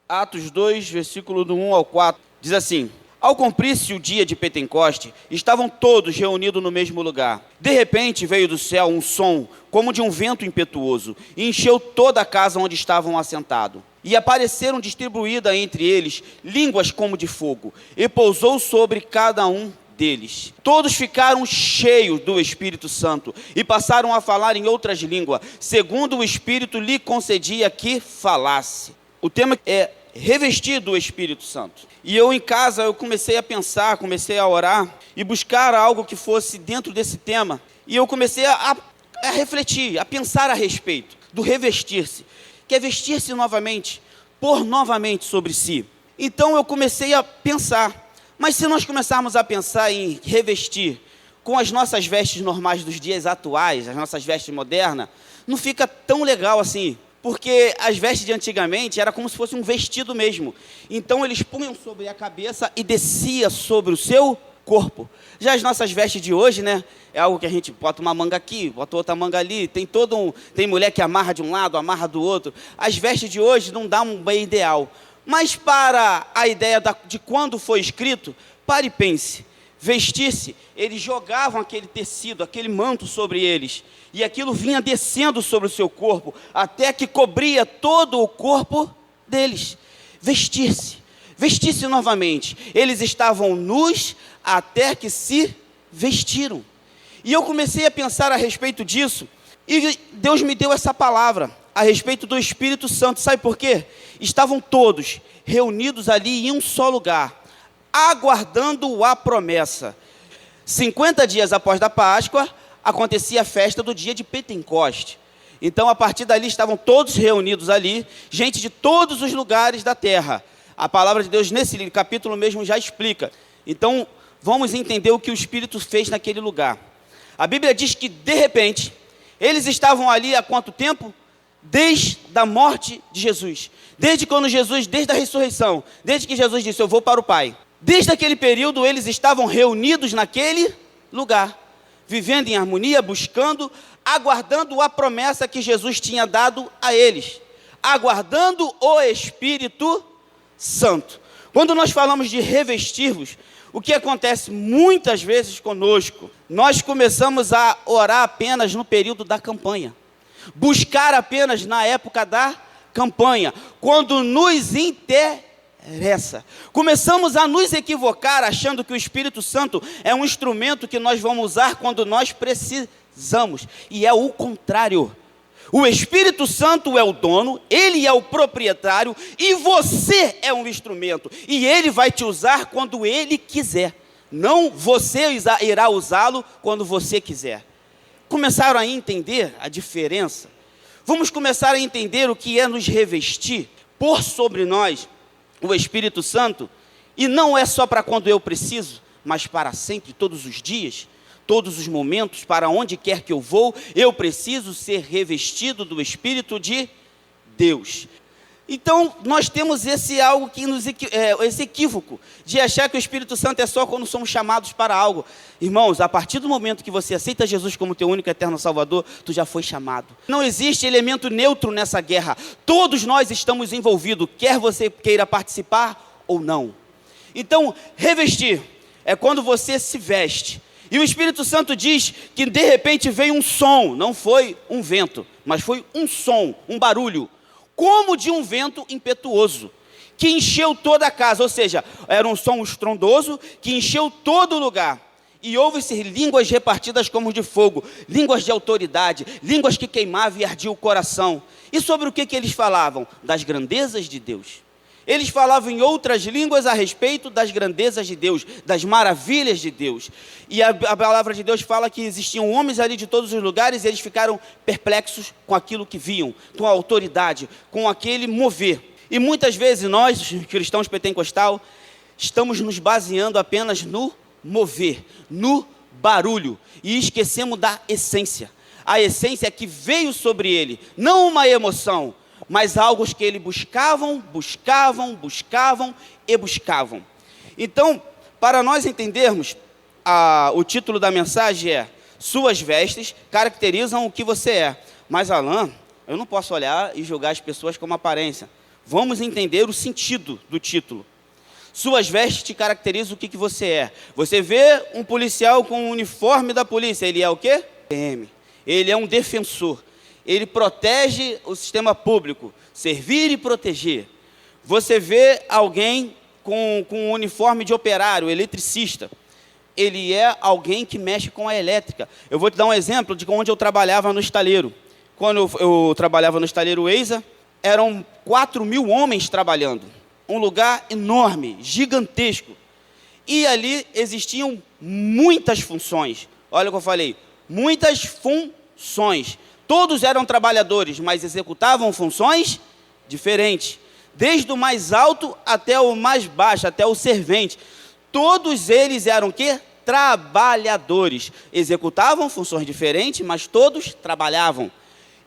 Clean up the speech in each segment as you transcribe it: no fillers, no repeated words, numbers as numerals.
Atos 2, versículo do 1 ao 4, diz assim: Ao cumprir-se o dia de Pentecoste, estavam todos reunidos no mesmo lugar. De repente veio do céu um som, como de um vento impetuoso, e encheu toda a casa onde estavam assentados. E apareceram distribuídas entre eles línguas como de fogo, e pousou sobre cada um deles. Todos ficaram cheios do Espírito Santo, e passaram a falar em outras línguas, segundo o Espírito lhe concedia que falasse. O tema é revestir do Espírito Santo. E eu em casa, eu comecei a pensar, comecei a orar e buscar algo que fosse dentro desse tema. E eu comecei a refletir, a pensar a respeito do revestir-se, que é vestir-se novamente, pôr novamente sobre si. Então eu comecei a pensar, mas se nós começarmos a pensar em revestir com as nossas vestes normais dos dias atuais, as nossas vestes modernas, não fica tão legal assim. Porque as vestes de antigamente era como se fosse um vestido mesmo. Então eles punham sobre a cabeça e descia sobre o seu corpo. Já as nossas vestes de hoje, né? É algo que a gente bota uma manga aqui, bota outra manga ali. Tem mulher que amarra de um lado, amarra do outro. As vestes de hoje não dão um bem ideal. Mas para a ideia de quando foi escrito, pare e pense. Vestir-se, eles jogavam aquele tecido, aquele manto sobre eles, e aquilo vinha descendo sobre o seu corpo, até que cobria todo o corpo deles. Vestir-se, vestir-se novamente. Eles estavam nus até que se vestiram. E eu comecei a pensar a respeito disso, e Deus me deu essa palavra a respeito do Espírito Santo. Sabe por quê? Estavam todos reunidos ali em um só lugar, aguardando a promessa. 50 dias após da Páscoa, acontecia a festa do dia de Pentecoste. Então, a partir dali, estavam todos reunidos ali, gente de todos os lugares da terra. A palavra de Deus, nesse capítulo mesmo, já explica. Então, vamos entender o que o Espírito fez naquele lugar. A Bíblia diz que, de repente, eles estavam ali há quanto tempo? Desde a morte de Jesus. Desde a ressurreição. Desde que Jesus disse, eu vou para o Pai. Desde aquele período, eles estavam reunidos naquele lugar, vivendo em harmonia, buscando, aguardando a promessa que Jesus tinha dado a eles, aguardando o Espírito Santo. Quando nós falamos de revestir-vos, o que acontece muitas vezes conosco? Nós começamos a orar apenas no período da campanha, buscar apenas na época da campanha, quando nos interessa. Começamos a nos equivocar achando que o Espírito Santo é um instrumento que nós vamos usar quando nós precisamos, e é o contrário. O Espírito Santo é o dono, ele é o proprietário, e você é um instrumento, e ele vai te usar quando ele quiser, não você irá usá-lo quando você quiser. Começaram a entender a diferença? Vamos começar a entender o que é nos revestir, pôr sobre nós o Espírito Santo, e não é só para quando eu preciso, mas para sempre, todos os dias, todos os momentos, para onde quer que eu vou, eu preciso ser revestido do Espírito de Deus. Então, nós temos esse equívoco de achar que o Espírito Santo é só quando somos chamados para algo. Irmãos, a partir do momento que você aceita Jesus como teu único e eterno Salvador, tu já foi chamado. Não existe elemento neutro nessa guerra. Todos nós estamos envolvidos, quer você queira participar ou não. Então, revestir é quando você se veste. E o Espírito Santo diz que de repente veio um som, não foi um vento, mas foi um som, um barulho, como de um vento impetuoso, que encheu toda a casa, ou seja, era um som estrondoso, que encheu todo o lugar, e houve-se línguas repartidas como de fogo, línguas de autoridade, línguas que queimavam e ardiam o coração. E sobre o que eles falavam? Das grandezas de Deus. Eles falavam em outras línguas a respeito das grandezas de Deus, das maravilhas de Deus. E a palavra de Deus fala que existiam homens ali de todos os lugares, e eles ficaram perplexos com aquilo que viam, com a autoridade, com aquele mover. E muitas vezes nós, cristãos pentecostal, estamos nos baseando apenas no mover, no barulho, e esquecemos da essência. A essência que veio sobre ele, não uma emoção, mas algo que eles buscavam e buscavam. Então, para nós entendermos, o título da mensagem é: suas vestes caracterizam o que você é. Mas, Alan, eu não posso olhar e julgar as pessoas como aparência. Vamos entender o sentido do título. Suas vestes te caracterizam o que você é. Você vê um policial com o uniforme da polícia, ele é o quê? PM. Ele é um defensor. Ele protege o sistema público, servir e proteger. Você vê alguém com um uniforme de operário, eletricista. Ele é alguém que mexe com a elétrica. Eu vou te dar um exemplo de onde eu trabalhava no estaleiro. Quando eu trabalhava no estaleiro EISA, eram 4.000 homens trabalhando. Um lugar enorme, gigantesco. E ali existiam muitas funções. Olha o que eu falei, muitas funções. Todos eram trabalhadores, mas executavam funções diferentes. Desde o mais alto até o mais baixo, até o servente. Todos eles eram o quê? Trabalhadores. Executavam funções diferentes, mas todos trabalhavam.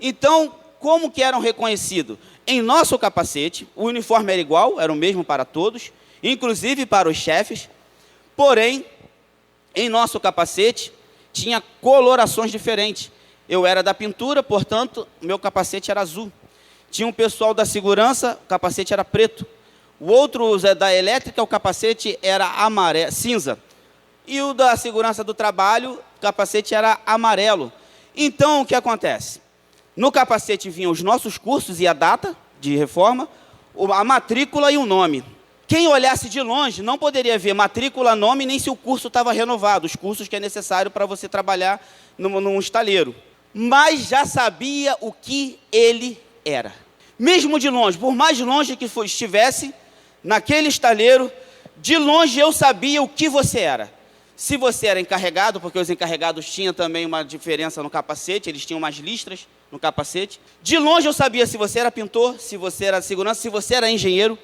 Então, como que eram reconhecidos? Em nosso capacete, o uniforme era igual, era o mesmo para todos, inclusive para os chefes. Porém, em nosso capacete, tinha colorações diferentes. Eu era da pintura, portanto, meu capacete era azul. Tinha um pessoal da segurança, o capacete era preto. O outro da elétrica, o capacete era amarelo, cinza. E o da segurança do trabalho, o capacete era amarelo. Então, o que acontece? No capacete vinham os nossos cursos e a data de reforma, a matrícula e o nome. Quem olhasse de longe não poderia ver matrícula, nome, nem se o curso estava renovado, os cursos que é necessário para você trabalhar num estaleiro. Mas já sabia o que ele era. Mesmo de longe, por mais longe que estivesse, naquele estaleiro, de longe eu sabia o que você era. Se você era encarregado, porque os encarregados tinham também uma diferença no capacete, eles tinham umas listras no capacete. De longe eu sabia se você era pintor, se você era segurança, se você era engenheiro.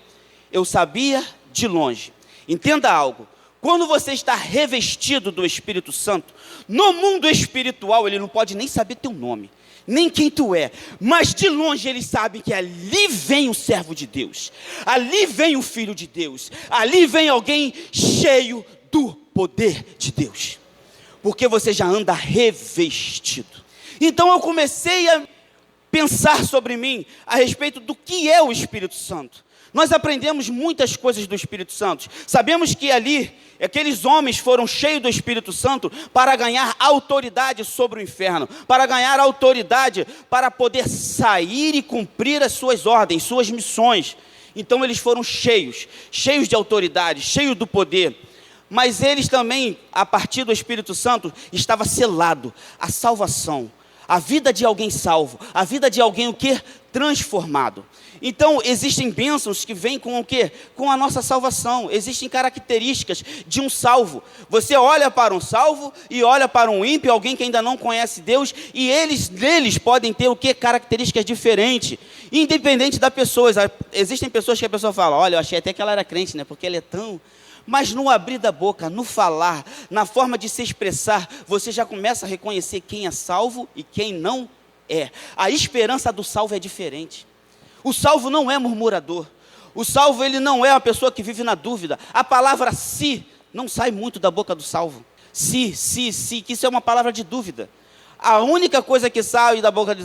Eu sabia de longe. Entenda algo. Quando você está revestido do Espírito Santo, no mundo espiritual ele não pode nem saber teu nome, nem quem tu é, mas de longe ele sabe que ali vem o servo de Deus, ali vem o filho de Deus, ali vem alguém cheio do poder de Deus, porque você já anda revestido. Então eu comecei a pensar sobre mim, a respeito do que é o Espírito Santo. Nós aprendemos muitas coisas do Espírito Santo. Sabemos que ali, aqueles homens foram cheios do Espírito Santo para ganhar autoridade sobre o inferno, para ganhar autoridade para poder sair e cumprir as suas ordens, suas missões. Então eles foram cheios de autoridade, cheios do poder. Mas eles também, a partir do Espírito Santo, estava selado a salvação, a vida de alguém salvo, a vida de alguém o quê? Transformado. Então, existem bênçãos que vêm com o quê? Com a nossa salvação. Existem características de um salvo. Você olha para um salvo e olha para um ímpio, alguém que ainda não conhece Deus, e eles podem ter o quê? Características diferentes, independente da pessoa. Existem pessoas que a pessoa fala, olha, eu achei até que ela era crente, né? Porque ela é tão... Mas no abrir da boca, no falar, na forma de se expressar, você já começa a reconhecer quem é salvo e quem não é. A esperança do salvo é diferente. O salvo não é murmurador. O salvo, ele não é uma pessoa que vive na dúvida. A palavra se não sai muito da boca do salvo. Se, que isso é uma palavra de dúvida. A única coisa que sai da boca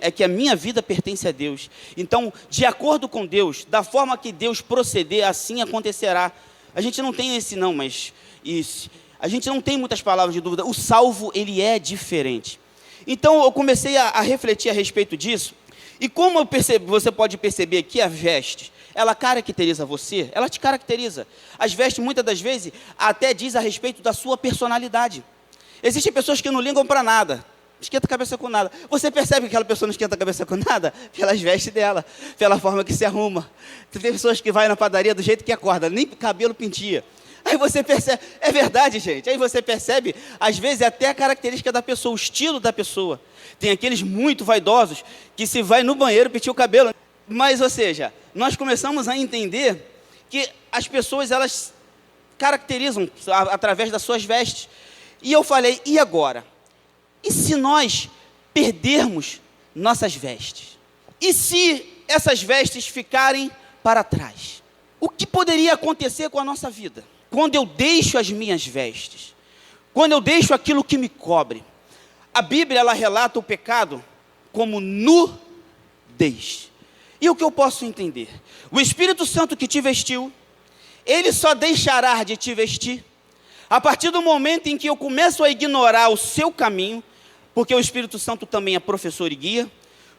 é que a minha vida pertence a Deus. Então, de acordo com Deus, da forma que Deus proceder, assim acontecerá. A gente não tem esse não, mas isso. A gente não tem muitas palavras de dúvida. O salvo, ele é diferente. Então, eu comecei a refletir a respeito disso. E como você pode perceber que a veste, ela caracteriza você, ela te caracteriza. As vestes, muitas das vezes, até diz a respeito da sua personalidade. Existem pessoas que não ligam para nada, não esquenta a cabeça com nada. Você percebe que aquela pessoa não esquenta a cabeça com nada? Pelas vestes dela, pela forma que se arruma. Tem pessoas que vai na padaria do jeito que acorda, nem cabelo penteia. Aí você percebe, é verdade, gente. Aí você percebe, às vezes, até a característica da pessoa, o estilo da pessoa. Tem aqueles muito vaidosos que se vai no banheiro pentear o cabelo. Mas, ou seja, nós começamos a entender que as pessoas, elas caracterizam através das suas vestes. E eu falei, e agora? E se nós perdermos nossas vestes? E se essas vestes ficarem para trás? O que poderia acontecer com a nossa vida? Quando eu deixo as minhas vestes, quando eu deixo aquilo que me cobre. A Bíblia, ela relata o pecado como nudez. E o que eu posso entender? O Espírito Santo que te vestiu, ele só deixará de te vestir a partir do momento em que eu começo a ignorar o seu caminho, porque o Espírito Santo também é professor e guia.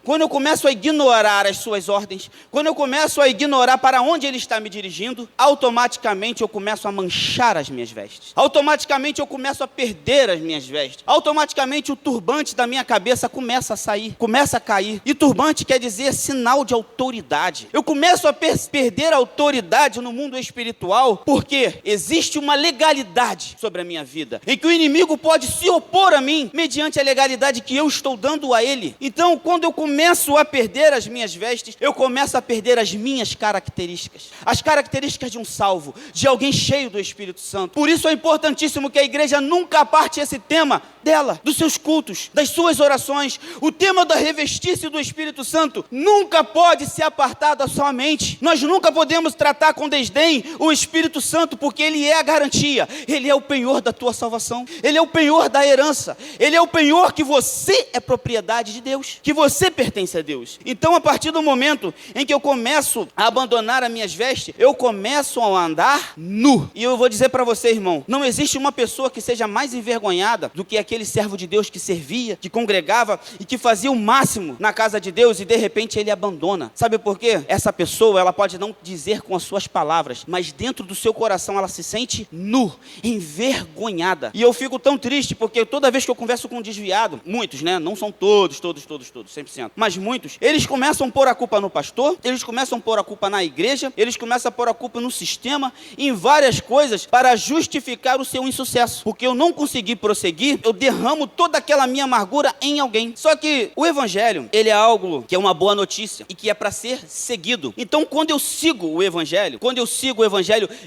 Quando eu começo a ignorar as suas ordens, quando eu começo a ignorar para onde ele está me dirigindo, automaticamente eu começo a manchar as minhas vestes. Automaticamente eu começo a perder as minhas vestes. Automaticamente o turbante da minha cabeça começa a sair, começa a cair. E turbante quer dizer sinal de autoridade. Eu começo a perder a autoridade no mundo espiritual, porque existe uma legalidade sobre a minha vida, em que o inimigo pode se opor a mim, mediante a legalidade que eu estou dando a ele. Então, quando eu começo a perder as minhas vestes, eu começo a perder as minhas características. As características de um salvo, de alguém cheio do Espírito Santo. Por isso é importantíssimo que a igreja nunca aparte esse tema dela, dos seus cultos, das suas orações. O tema da revestir-se do Espírito Santo nunca pode ser apartado da sua mente. Nós nunca podemos tratar com desdém o Espírito Santo, porque ele é a garantia, ele é o penhor da tua salvação, ele é o penhor da herança, ele é o penhor que você é propriedade de Deus, que você pertence a Deus. Então, a partir do momento em que eu começo a abandonar as minhas vestes, eu começo a andar nu. E eu vou dizer para você, irmão, não existe uma pessoa que seja mais envergonhada do que aquele servo de Deus que servia, que congregava e que fazia o máximo na casa de Deus, e de repente ele abandona. Sabe por quê? Essa pessoa, ela pode não dizer com as suas palavras, mas dentro do seu coração ela se sente nu, envergonhada. E eu fico tão triste, porque toda vez que eu converso com um desviado, muitos, né? Não são todos, 100%. Mas muitos, eles começam a pôr a culpa no pastor, eles começam a pôr a culpa na igreja, eles começam a pôr a culpa no sistema, em várias coisas, para justificar o seu insucesso. Porque eu não consegui prosseguir, eu derramo toda aquela minha amargura em alguém. Só que o evangelho, ele é algo que é uma boa notícia e que é para ser seguido. Então, quando eu sigo o evangelho,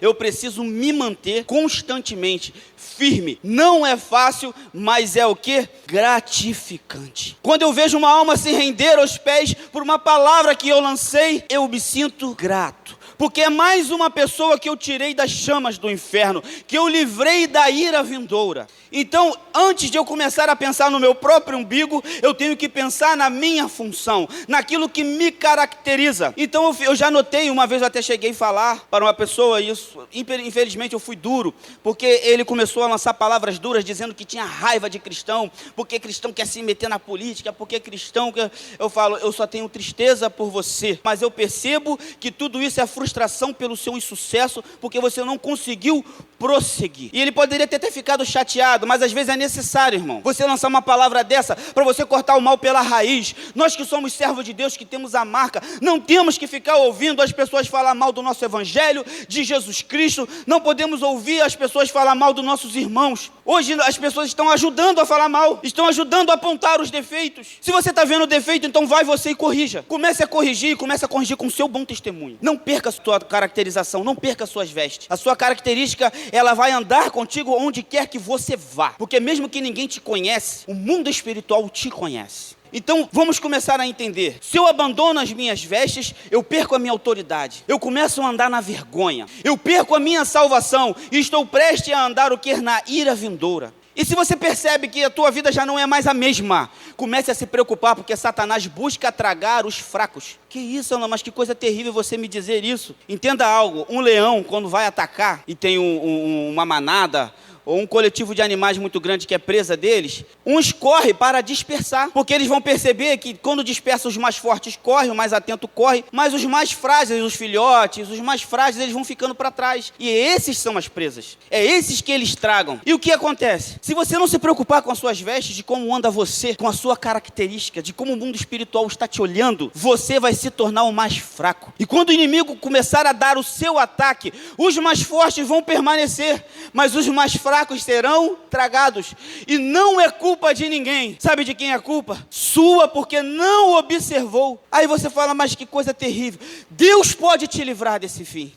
eu preciso me manter constantemente firme. Não é fácil, mas é o quê? Gratificante. Quando eu vejo uma alma se render aos pés por uma palavra que eu lancei, eu me sinto grato. Porque é mais uma pessoa que eu tirei das chamas do inferno, que eu livrei da ira vindoura. Então, antes de eu começar a pensar no meu próprio umbigo, eu tenho que pensar na minha função, naquilo que me caracteriza. Então, eu já notei, uma vez eu até cheguei a falar para uma pessoa isso, infelizmente eu fui duro, porque ele começou a lançar palavras duras, dizendo que tinha raiva de cristão, porque cristão quer se meter na política, porque cristão... Eu falo, eu só tenho tristeza por você, mas eu percebo que tudo isso é frustração pelo seu insucesso, porque você não conseguiu prosseguir. E ele poderia ter ficado chateado, mas às vezes é necessário, irmão, você lançar uma palavra dessa para você cortar o mal pela raiz. Nós que somos servos de Deus, que temos a marca, não temos que ficar ouvindo as pessoas falar mal do nosso evangelho, de Jesus Cristo. Não podemos ouvir as pessoas falar mal dos nossos irmãos. Hoje as pessoas estão ajudando a falar mal, estão ajudando a apontar os defeitos. Se você está vendo o defeito, então vai você e corrija. Comece a corrigir com o seu bom testemunho. Não perca a sua caracterização, não perca as suas vestes. A sua característica, ela vai andar contigo onde quer que você vá. Porque mesmo que ninguém te conhece, o mundo espiritual te conhece. Então, vamos começar a entender. Se eu abandono as minhas vestes, eu perco a minha autoridade. Eu começo a andar na vergonha. Eu perco a minha salvação e estou prestes a andar o que? Na ira vindoura. E se você percebe que a tua vida já não é mais a mesma, comece a se preocupar, porque Satanás busca tragar os fracos. Que isso, Ana, mas que coisa terrível você me dizer isso. Entenda algo, um leão, quando vai atacar e tem uma manada, ou um coletivo de animais muito grande que é presa deles, uns correm para dispersar, porque eles vão perceber que quando dispersa os mais fortes correm, o mais atento corre, mas os mais frágeis, os filhotes, os mais frágeis, eles vão ficando para trás. E esses são as presas. É esses que eles tragam. E o que acontece? Se você não se preocupar com as suas vestes, de como anda você, com a sua característica, de como o mundo espiritual está te olhando, você vai se tornar o mais fraco. E quando o inimigo começar a dar o seu ataque, os mais fortes vão permanecer, mas os mais fracos serão tragados. E não é culpa de ninguém. Sabe de quem é a culpa? Sua, porque não observou. Aí você fala, mas que coisa terrível. Deus pode te livrar desse fim.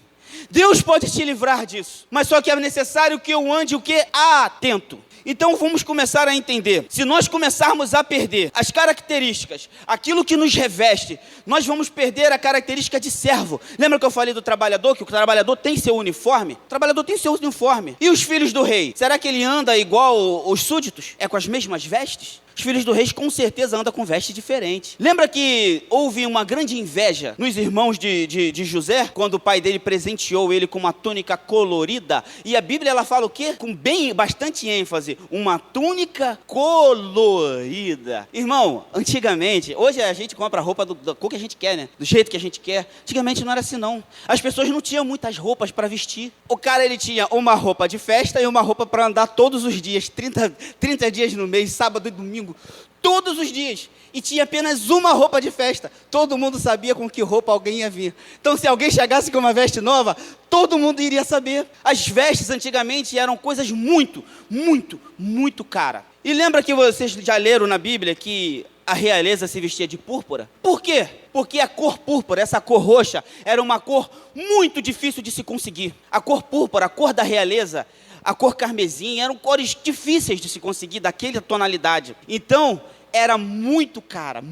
Deus pode te livrar disso. Mas só que é necessário que eu ande o quê? Atento. Então vamos começar a entender. Se nós começarmos a perder as características, aquilo que nos reveste, nós vamos perder a característica de servo. Lembra que eu falei do trabalhador, que o trabalhador tem seu uniforme? O trabalhador tem seu uniforme. E os filhos do rei? Será que ele anda igual os súditos? É com as mesmas vestes? Os filhos do rei com certeza andam com veste diferente. Lembra que houve uma grande inveja nos irmãos de José, quando o pai dele presenteou ele com uma túnica colorida? E a Bíblia ela fala o quê? Com bastante ênfase, uma túnica colorida. Irmão, antigamente, hoje a gente compra a roupa da cor que a gente quer, né? Do jeito que a gente quer. Antigamente não era assim não. As pessoas não tinham muitas roupas para vestir. O cara ele tinha uma roupa de festa e uma roupa para andar todos os dias, 30 dias no mês, sábado e domingo, todos os dias. E tinha apenas uma roupa de festa. Todo mundo sabia com que roupa alguém ia vir. Então, se alguém chegasse com uma veste nova, todo mundo iria saber. As vestes antigamente eram coisas muito, muito, muito caras. E lembra que vocês já leram na Bíblia que a realeza se vestia de púrpura? Por quê? Porque a cor púrpura, essa cor roxa, era uma cor muito difícil de se conseguir. A cor púrpura, a cor da realeza, a cor carmesim, eram cores difíceis de se conseguir daquela tonalidade. Então, era muito cara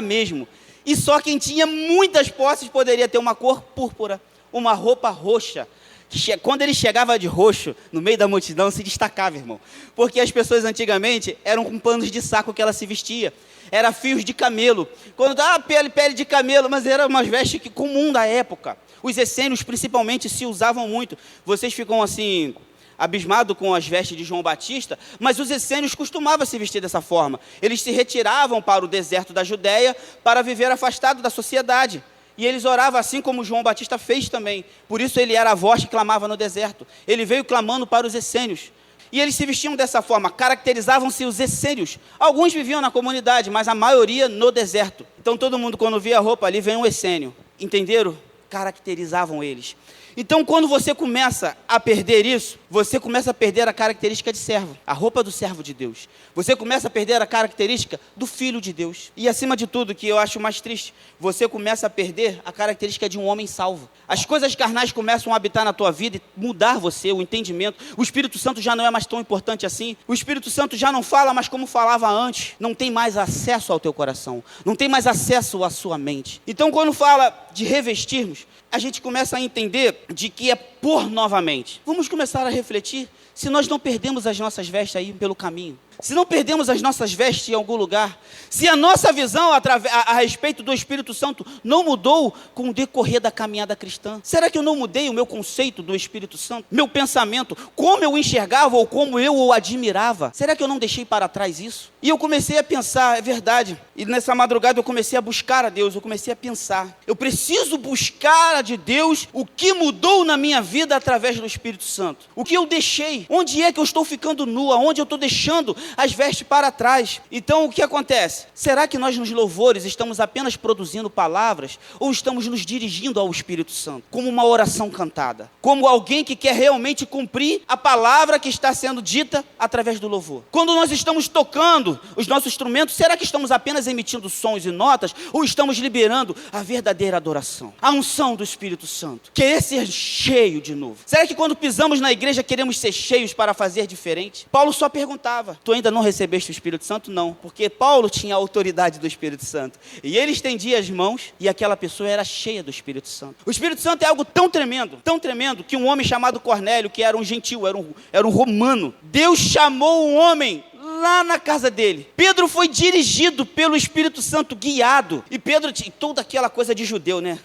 mesmo. E só quem tinha muitas posses poderia ter uma cor púrpura, uma roupa roxa. Quando ele chegava de roxo, no meio da multidão, se destacava, irmão. Porque as pessoas antigamente eram com panos de saco que ela se vestia. Era fios de camelo. Quando pele de camelo, mas era umas vestes comum da época. Os essênios, principalmente, se usavam muito. Vocês ficam assim, abismados com as vestes de João Batista, mas os essênios costumavam se vestir dessa forma. Eles se retiravam para o deserto da Judéia para viver afastado da sociedade. E eles oravam assim como João Batista fez também. Por isso ele era a voz que clamava no deserto. Ele veio clamando para os essênios. E eles se vestiam dessa forma, caracterizavam-se os essênios. Alguns viviam na comunidade, mas a maioria no deserto. Então todo mundo quando via a roupa ali, vem um essênio. Entenderam? Caracterizavam eles. Então, quando você começa a perder isso, você começa a perder a característica de servo, a roupa do servo de Deus. Você começa a perder a característica do filho de Deus. E, acima de tudo, que eu acho mais triste, você começa a perder a característica de um homem salvo. As coisas carnais começam a habitar na tua vida e mudar você, o entendimento. O Espírito Santo já não é mais tão importante assim. O Espírito Santo já não fala mais como falava antes. Não tem mais acesso ao teu coração. Não tem mais acesso à sua mente. Então, quando fala de revestirmos, a gente começa a entender de que é pôr novamente. Vamos começar a refletir se nós não perdemos as nossas vestes aí pelo caminho. Se não perdemos as nossas vestes em algum lugar. Se a nossa visão a respeito do Espírito Santo não mudou com o decorrer da caminhada cristã. Será que eu não mudei o meu conceito do Espírito Santo? Meu pensamento, como eu enxergava ou como eu o admirava? Será que eu não deixei para trás isso? E eu comecei a pensar, é verdade. E nessa madrugada eu comecei a buscar a Deus, eu comecei a pensar. Eu preciso buscar de Deus o que mudou na minha vida através do Espírito Santo. O que eu deixei? Onde é que eu estou ficando nua? Onde eu estou deixando as vestes para trás? Então o que acontece? Será que nós nos louvores estamos apenas produzindo palavras ou estamos nos dirigindo ao Espírito Santo? Como uma oração cantada. Como alguém que quer realmente cumprir a palavra que está sendo dita através do louvor. Quando nós estamos tocando os nossos instrumentos, será que estamos apenas emitindo sons e notas ou estamos liberando a verdadeira adoração? A unção do Espírito Santo. Querer ser cheio de novo. Será que quando pisamos na igreja queremos ser cheios para fazer diferente? Paulo só perguntava, tu ainda não recebeste o Espírito Santo? Não, porque Paulo tinha a autoridade do Espírito Santo, e ele estendia as mãos, e aquela pessoa era cheia do Espírito Santo. O Espírito Santo é algo tão tremendo, que um homem chamado Cornélio, que era um gentil, era um romano, Deus chamou um homem lá na casa dele. Pedro foi dirigido pelo Espírito Santo, guiado. E Pedro tinha toda aquela coisa de judeu, né?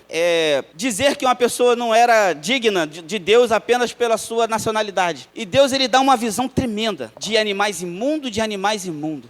Dizer que uma pessoa não era digna de Deus apenas pela sua nacionalidade. E Deus, ele dá uma visão tremenda de animais imundos,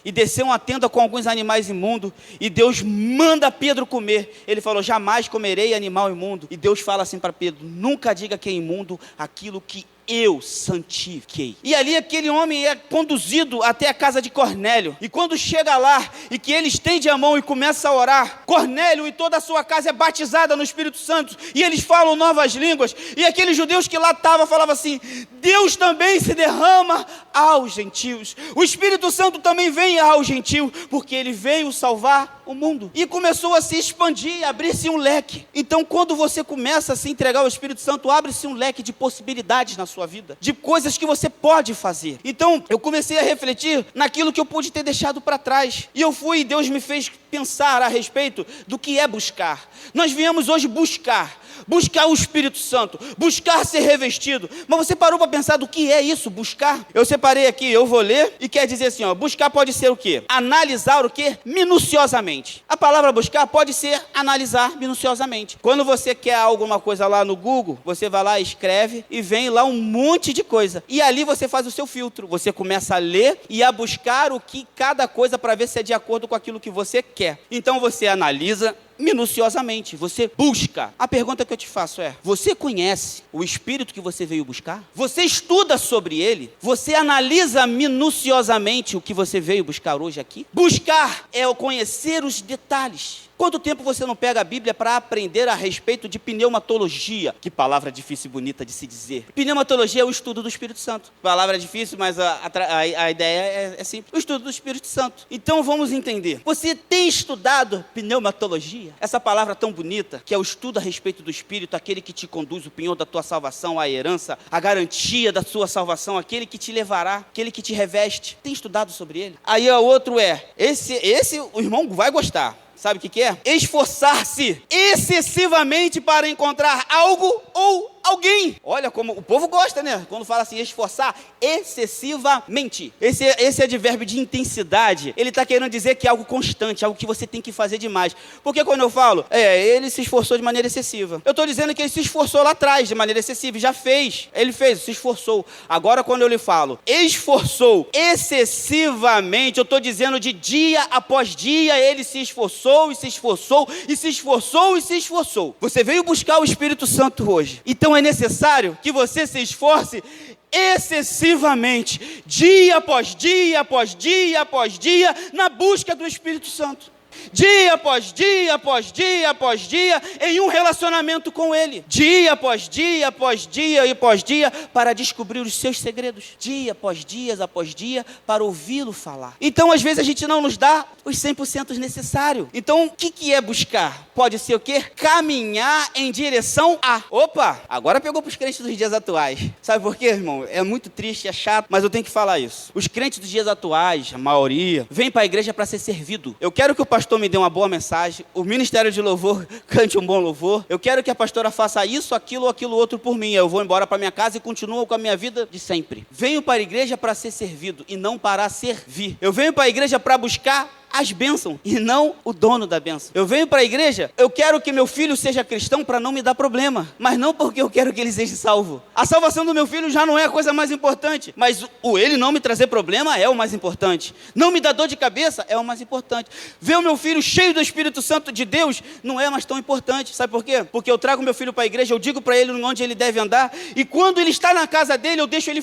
E desceu uma tenda com alguns animais imundos. E Deus manda Pedro comer. Ele falou, jamais comerei animal imundo. E Deus fala assim para Pedro, nunca diga que é imundo aquilo que eu santifiquei. E ali aquele homem é conduzido até a casa de Cornélio. E quando chega lá, e que ele estende a mão e começa a orar, Cornélio e toda a sua casa é batizada no Espírito Santo. E eles falam novas línguas. E aqueles judeus que lá estavam, falavam assim, Deus também se derrama aos gentios. O Espírito Santo também vem aos gentios, porque ele veio salvar o mundo. E começou a se expandir, abrir-se um leque. Então quando você começa a se entregar ao Espírito Santo, abre-se um leque de possibilidades na sua vida, de coisas que você pode fazer. Então eu comecei a refletir naquilo que eu pude ter deixado para trás, e Deus me fez pensar a respeito do que é buscar. Nós viemos hoje buscar buscar o Espírito Santo, buscar ser revestido. Mas você parou para pensar do que é isso, buscar? Eu separei aqui, eu vou ler, e quer dizer assim, ó, buscar pode ser o quê? Analisar o quê? Minuciosamente. A palavra buscar pode ser analisar minuciosamente. Quando você quer alguma coisa lá no Google, você vai lá, escreve, e vem lá um monte de coisa. E ali você faz o seu filtro. Você começa a ler e a buscar o que cada coisa para ver se é de acordo com aquilo que você quer. Então você analisa minuciosamente, você busca. A pergunta que eu te faço é: você conhece o Espírito que você veio buscar? Você estuda sobre ele? Você analisa minuciosamente o que você veio buscar hoje aqui? Buscar é o conhecer os detalhes. Quanto tempo você não pega a Bíblia para aprender a respeito de pneumatologia? Que palavra difícil e bonita de se dizer. Pneumatologia é o estudo do Espírito Santo. Palavra difícil, mas a ideia é simples. O estudo do Espírito Santo. Então vamos entender. Você tem estudado pneumatologia? Essa palavra tão bonita, que é o estudo a respeito do Espírito, aquele que te conduz, o penhor da tua salvação, a herança, a garantia da sua salvação, aquele que te levará, aquele que te reveste. Tem estudado sobre ele? Aí o outro esse o irmão vai gostar. Sabe o que é? Esforçar-se excessivamente para encontrar algo ou alguém. Olha como o povo gosta, né? Quando fala assim, esforçar excessivamente. Esse advérbio de intensidade, ele está querendo dizer que é algo constante, algo que você tem que fazer demais. Porque quando eu falo, ele se esforçou de maneira excessiva. Eu estou dizendo que ele se esforçou lá atrás de maneira excessiva, já fez. Ele fez, se esforçou. Agora quando eu lhe falo, esforçou excessivamente, eu estou dizendo de dia após dia, ele se esforçou e se esforçou e se esforçou e se esforçou. Você veio buscar o Espírito Santo hoje. Então é necessário que você se esforce excessivamente, dia após dia, após dia, após dia, na busca do Espírito Santo. Dia após dia, após dia, após dia, em um relacionamento com Ele. Dia após dia, após dia e após dia, para descobrir os seus segredos. Dia após dia, para ouvi-lo falar. Então, às vezes, a gente não nos dá os 100% necessários. Então, o que é buscar? Pode ser o quê? Caminhar em direção a... Opa! Agora pegou para os crentes dos dias atuais. Sabe por quê, irmão? É muito triste, é chato, mas eu tenho que falar isso. Os crentes dos dias atuais, a maioria, vêm para a igreja para ser servido. Eu quero que o pastor me dê uma boa mensagem, o ministério de louvor cante um bom louvor, eu quero que a pastora faça isso, aquilo ou aquilo outro por mim, eu vou embora para minha casa e continuo com a minha vida de sempre. Venho para a igreja para ser servido e não para servir. Eu venho para a igreja para buscar as bênçãos e não o dono da bênção. Eu venho para a igreja, eu quero que meu filho seja cristão para não me dar problema, mas não porque eu quero que ele seja salvo. A salvação do meu filho já não é a coisa mais importante, mas ele não me trazer problema é o mais importante. Não me dar dor de cabeça é o mais importante. Ver o meu filho cheio do Espírito Santo de Deus não é mais tão importante. Sabe por quê? Porque eu trago meu filho para a igreja, eu digo para ele onde ele deve andar, e quando ele está na casa dele, eu deixo ele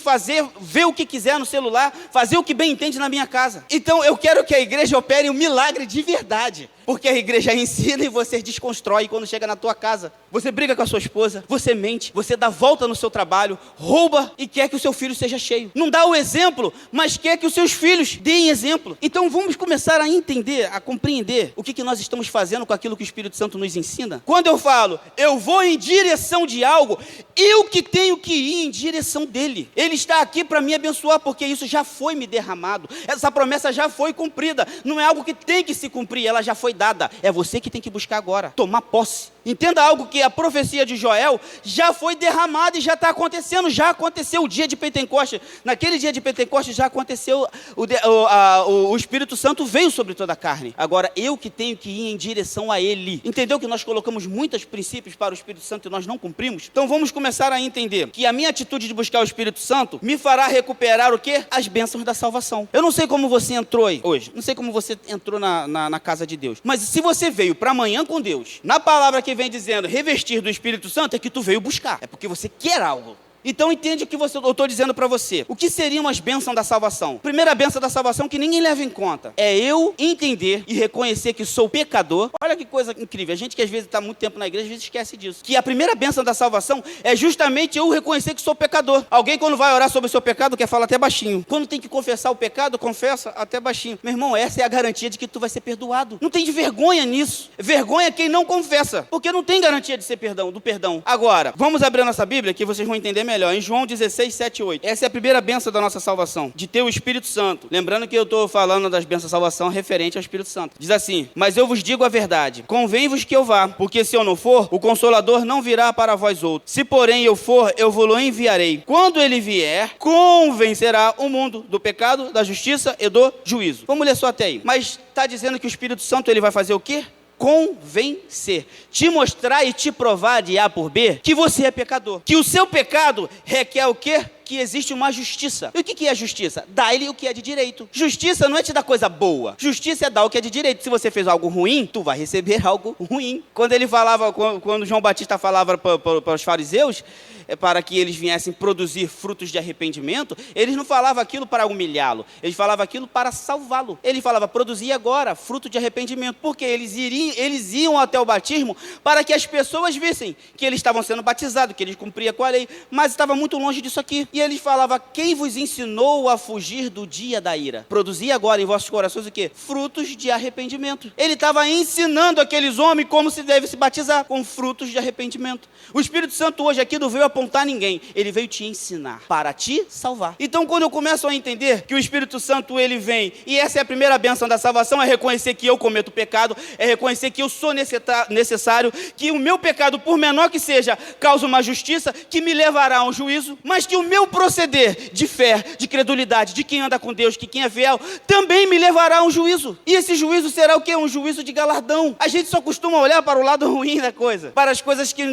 ver o que quiser no celular, fazer o que bem entende na minha casa. Então eu quero que a igreja opere um milagre de verdade, porque a igreja ensina e você desconstrói quando chega na tua casa. Você briga com a sua esposa, você mente, você dá volta no seu trabalho, rouba e quer que o seu filho seja cheio. Não dá o exemplo, mas quer que os seus filhos deem exemplo. Então vamos começar a entender, a compreender o que nós estamos fazendo com aquilo que o Espírito Santo nos ensina. Quando eu falo, eu vou em direção de algo, eu que tenho que ir em direção dele. Ele está aqui para me abençoar, porque isso já foi me derramado. Essa promessa já foi cumprida. Não é algo que tem que se cumprir, ela já foi dada. É você que tem que buscar agora, tomar posse. Entenda algo, que a profecia de Joel já foi derramada e já está acontecendo. Já aconteceu o dia de Pentecostes. Naquele dia de Pentecostes já aconteceu, o Espírito Santo veio sobre toda a carne. Agora eu que tenho que ir em direção a Ele. Entendeu que nós colocamos muitos princípios para o Espírito Santo e nós não cumprimos? Então vamos começar a entender que a minha atitude de buscar o Espírito Santo me fará recuperar o quê? As bênçãos da salvação. Eu não sei como você entrou aí hoje, não sei como você entrou na casa de Deus, mas se você veio para amanhã com Deus, na palavra que vem dizendo revestir do Espírito Santo, é que tu veio buscar, é porque você quer algo. Então entende o que eu estou dizendo para você. O que seriam as bênçãos da salvação? Primeira bênção da salvação que ninguém leva em conta é eu entender e reconhecer que sou pecador. Olha que coisa incrível. A gente que às vezes está muito tempo na igreja, às vezes esquece disso. Que a primeira bênção da salvação é justamente eu reconhecer que sou pecador. Alguém quando vai orar sobre o seu pecado quer falar até baixinho. Quando tem que confessar o pecado, confessa até baixinho. Meu irmão, essa é a garantia de que tu vai ser perdoado. Não tem de vergonha nisso. Vergonha é quem não confessa, porque não tem garantia de ser do perdão. Agora, vamos abrir a nossa Bíblia que vocês vão entender melhor. melhor, em João 16, 7 e 8. Essa é a primeira bênção da nossa salvação, de ter o Espírito Santo. Lembrando que eu estou falando das bênçãos da salvação referente ao Espírito Santo. Diz assim: mas eu vos digo a verdade, convém-vos que eu vá, porque se eu não for, o Consolador não virá para vós outros. Se porém eu for, eu vos enviarei. Quando ele vier, convencerá o mundo do pecado, da justiça e do juízo. Vamos ler só até aí. Mas está dizendo que o Espírito Santo ele vai fazer o quê? Convencer, te mostrar e te provar de A por B que você é pecador, que o seu pecado requer o quê? Que existe uma justiça. E o que é a justiça? Dá-lhe o que é de direito. Justiça não é te dar coisa boa. Justiça é dar o que é de direito. Se você fez algo ruim, tu vai receber algo ruim. Quando ele falava, quando João Batista falava para os fariseus, para que eles viessem produzir frutos de arrependimento, eles não falavam aquilo para humilhá-lo, eles falavam aquilo para salvá-lo. Ele falava, produzir agora fruto de arrependimento, porque eles iam até o batismo para que as pessoas vissem que eles estavam sendo batizados, que eles cumpriam com a lei, mas estava muito longe disso aqui. E eles falavam, quem vos ensinou a fugir do dia da ira? Produzir agora em vossos corações o quê? Frutos de arrependimento. Ele estava ensinando aqueles homens como se deve se batizar, com frutos de arrependimento. O Espírito Santo hoje aqui não veio apontar ninguém, ele veio te ensinar, para te salvar. Então quando eu começo a entender que o Espírito Santo ele vem, e essa é a primeira bênção da salvação, é reconhecer que eu cometo pecado, é reconhecer que eu sou necessário, que o meu pecado, por menor que seja, causa uma justiça que me levará a um juízo, mas que o meu proceder de fé, de credulidade, de quem anda com Deus, que quem é fiel, também me levará a um juízo. E esse juízo será o quê? Um juízo de galardão. A gente só costuma olhar para o lado ruim da coisa, para as coisas que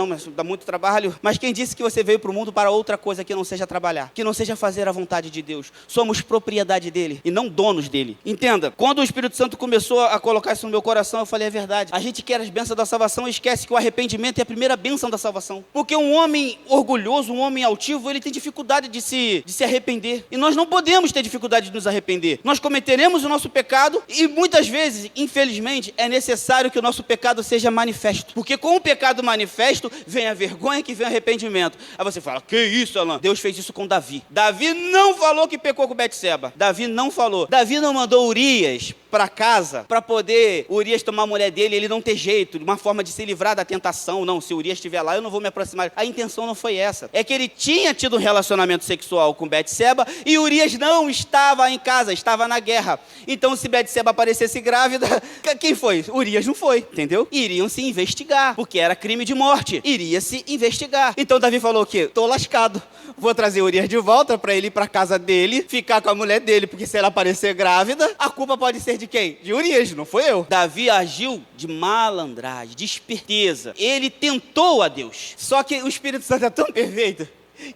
mas dá muito trabalho. Mas quem disse que você veio para o mundo para outra coisa que não seja trabalhar, que não seja fazer a vontade de Deus? Somos propriedade dele e não donos dele. Entenda, quando o Espírito Santo começou a colocar isso no meu coração, eu falei, é verdade. A gente quer as bênçãos da salvação e esquece que o arrependimento é a primeira bênção da salvação. Porque um homem orgulhoso, um homem altivo, ele tem dificuldade de se arrepender. E nós não podemos ter dificuldade de nos arrepender. Nós cometeremos o nosso pecado e muitas vezes, infelizmente, é necessário que o nosso pecado seja manifesto. Porque com o pecado manifesto, vem a vergonha que vem o arrependimento. Aí você fala, que isso, Alan? Deus fez isso com Davi. Davi não falou que pecou com Betseba. Davi não falou. Davi não mandou Urias para casa para poder Urias tomar a mulher dele e ele não ter jeito, uma forma de se livrar da tentação. Não, se Urias estiver lá, eu não vou me aproximar. A intenção não foi essa. É que ele tinha tido um relacionamento sexual com Betseba e Urias não estava em casa, estava na guerra. Então, se Betseba aparecesse grávida, quem foi? Urias não foi, entendeu? Iriam se investigar, porque era crime de morte. Iria se investigar. Então, Davi falou o quê? Tô lascado. Vou trazer Urias de volta para ele ir para casa dele, ficar com a mulher dele, porque se ela aparecer grávida, a culpa pode ser de quem? De Urias, não foi eu. Davi agiu de malandragem, de esperteza. Ele tentou a Deus. Só que o Espírito Santo é tão perfeito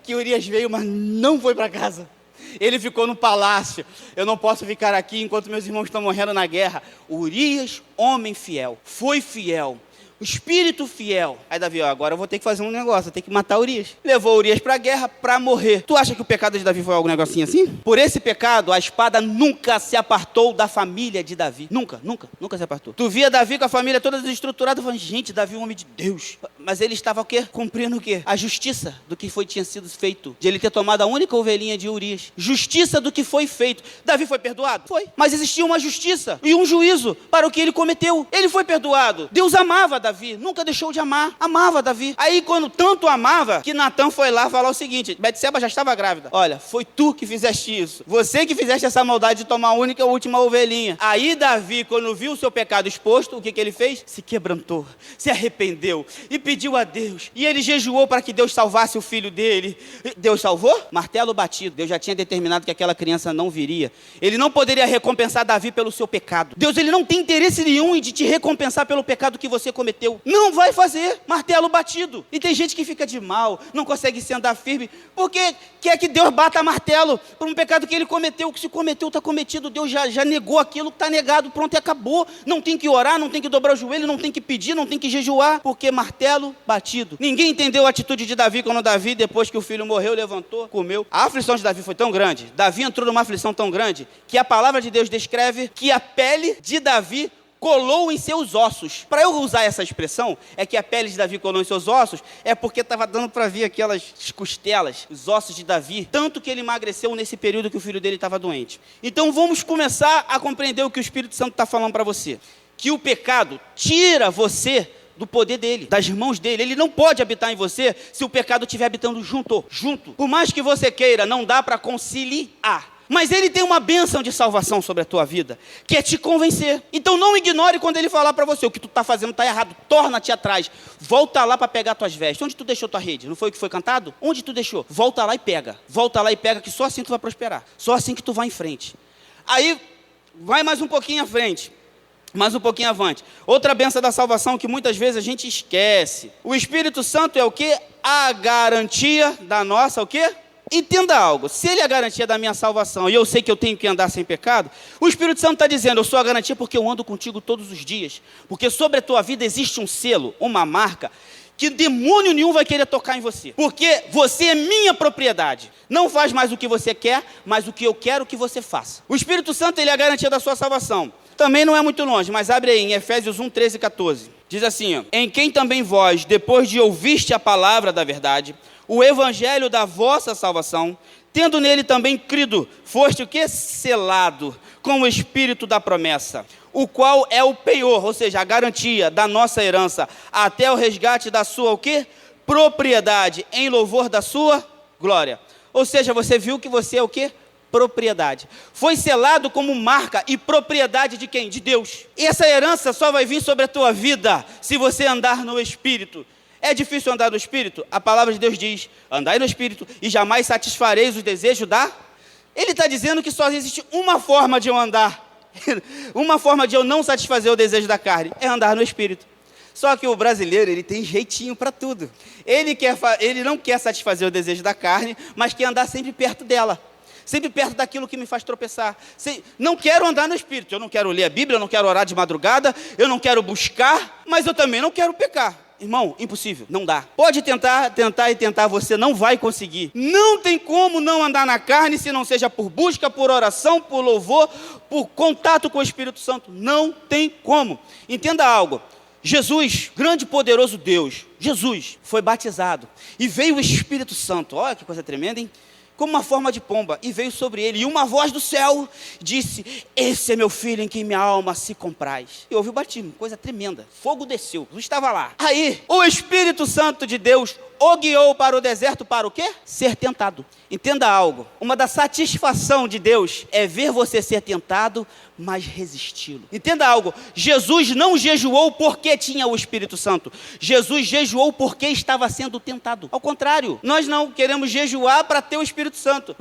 que Urias veio, mas não foi para casa. Ele ficou no palácio. Eu não posso ficar aqui enquanto meus irmãos estão morrendo na guerra. Urias, homem fiel, foi fiel. O espírito fiel. Aí Davi, agora eu vou ter que fazer um negócio, eu tenho que matar Urias. Levou Urias para a guerra para morrer. Tu acha que o pecado de Davi foi algum negocinho assim? Por esse pecado, a espada nunca se apartou da família de Davi. Nunca se apartou. Tu via Davi com a família toda desestruturada, falando, gente, Davi é um homem de Deus. Mas ele estava o quê? Cumprindo o quê? A justiça do que tinha sido feito. De ele ter tomado a única ovelhinha de Urias. Justiça do que foi feito. Davi foi perdoado? Foi. Mas existia uma justiça e um juízo para o que ele cometeu. Ele foi perdoado. Deus amava Davi, nunca deixou de amar, amava Davi. Aí quando tanto amava, que Natã foi lá falar o seguinte, Betseba já estava grávida, olha, foi tu que fizeste isso, você que fizeste essa maldade de tomar a única e última ovelhinha. Aí Davi, quando viu o seu pecado exposto, o que ele fez? Se quebrantou, se arrependeu e pediu a Deus, e ele jejuou para que Deus salvasse o filho dele. Deus salvou? Martelo batido. Deus já tinha determinado que aquela criança não viria. Ele não poderia recompensar Davi pelo seu pecado. Deus, ele não tem interesse nenhum em te recompensar pelo pecado que você cometeu. Não vai fazer, martelo batido. E tem gente que fica de mal, não consegue se andar firme, porque quer que Deus bata martelo por um pecado que ele cometeu. O que se cometeu está cometido. Deus já negou aquilo que está negado, pronto, e acabou. Não tem que orar, não tem que dobrar o joelho, não tem que pedir, não tem que jejuar, porque martelo batido. Ninguém entendeu a atitude de Davi quando Davi, depois que o filho morreu, levantou, comeu. A aflição de Davi foi tão grande, Davi entrou numa aflição tão grande, que a palavra de Deus descreve que a pele de Davi colou em seus ossos. Para eu usar essa expressão, é que a pele de Davi colou em seus ossos, é porque estava dando para ver aquelas costelas, os ossos de Davi, tanto que ele emagreceu nesse período que o filho dele estava doente. Então vamos começar a compreender o que o Espírito Santo está falando para você. Que o pecado tira você do poder dele, das mãos dele. Ele não pode habitar em você se o pecado estiver habitando junto. Por mais que você queira, não dá para conciliar. Mas ele tem uma bênção de salvação sobre a tua vida, que é te convencer. Então não ignore quando ele falar para você, o que tu está fazendo está errado, torna-te atrás, volta lá para pegar tuas vestes. Onde tu deixou tua rede? Não foi o que foi cantado? Onde tu deixou? Volta lá e pega, que só assim tu vai prosperar, só assim que tu vai em frente. Aí, vai mais um pouquinho à frente, mais um pouquinho avante. Outra bênção da salvação que muitas vezes a gente esquece. O Espírito Santo é o quê? A garantia da nossa, o quê? Entenda algo, se ele é a garantia da minha salvação e eu sei que eu tenho que andar sem pecado, o Espírito Santo está dizendo, eu sou a garantia porque eu ando contigo todos os dias, porque sobre a tua vida existe um selo, uma marca, que demônio nenhum vai querer tocar em você, porque você é minha propriedade, não faz mais o que você quer, mas o que eu quero que você faça. O Espírito Santo ele é a garantia da sua salvação, também não é muito longe, mas abre aí em Efésios 1, 13 e 14, diz assim, ó, em quem também vós, depois de ouviste a palavra da verdade, o evangelho da vossa salvação, tendo nele também crido, foste o que? Selado com o Espírito da promessa, o qual é o penhor, ou seja, a garantia da nossa herança, até o resgate da sua o que? Propriedade, em louvor da sua glória. Ou seja, você viu que você é o que? Propriedade. Foi selado como marca e propriedade de quem? De Deus. E essa herança só vai vir sobre a tua vida se você andar no Espírito. É difícil andar no Espírito? A palavra de Deus diz, andai no Espírito e jamais satisfareis os desejos da... Ele está dizendo que só existe uma forma de eu andar, uma forma de eu não satisfazer o desejo da carne, é andar no Espírito. Só que o brasileiro, ele tem jeitinho para tudo. Ele não quer satisfazer o desejo da carne, mas quer andar sempre perto dela. Sempre perto daquilo que me faz tropeçar. Não quero andar no Espírito, eu não quero ler a Bíblia, eu não quero orar de madrugada, eu não quero buscar, mas eu também não quero pecar. Irmão, impossível, não dá. Pode tentar, você não vai conseguir. Não tem como não andar na carne se não seja por busca, por oração, por louvor, por contato com o Espírito Santo. Não tem como. Entenda algo. Jesus, grande e poderoso Deus, Jesus foi batizado e veio o Espírito Santo. Olha que coisa tremenda, hein? Como uma forma de pomba, e veio sobre ele, e uma voz do céu disse, esse é meu filho em quem minha alma se compraz. E houve o batismo, coisa tremenda, fogo desceu, Jesus estava lá. Aí, o Espírito Santo de Deus o guiou para o deserto para o quê? Ser tentado. Entenda algo, uma da satisfação de Deus é ver você ser tentado, mas resisti-lo. Entenda algo, Jesus não jejuou porque tinha o Espírito Santo, Jesus jejuou porque estava sendo tentado. Ao contrário, nós não queremos jejuar para ter o Espírito Santo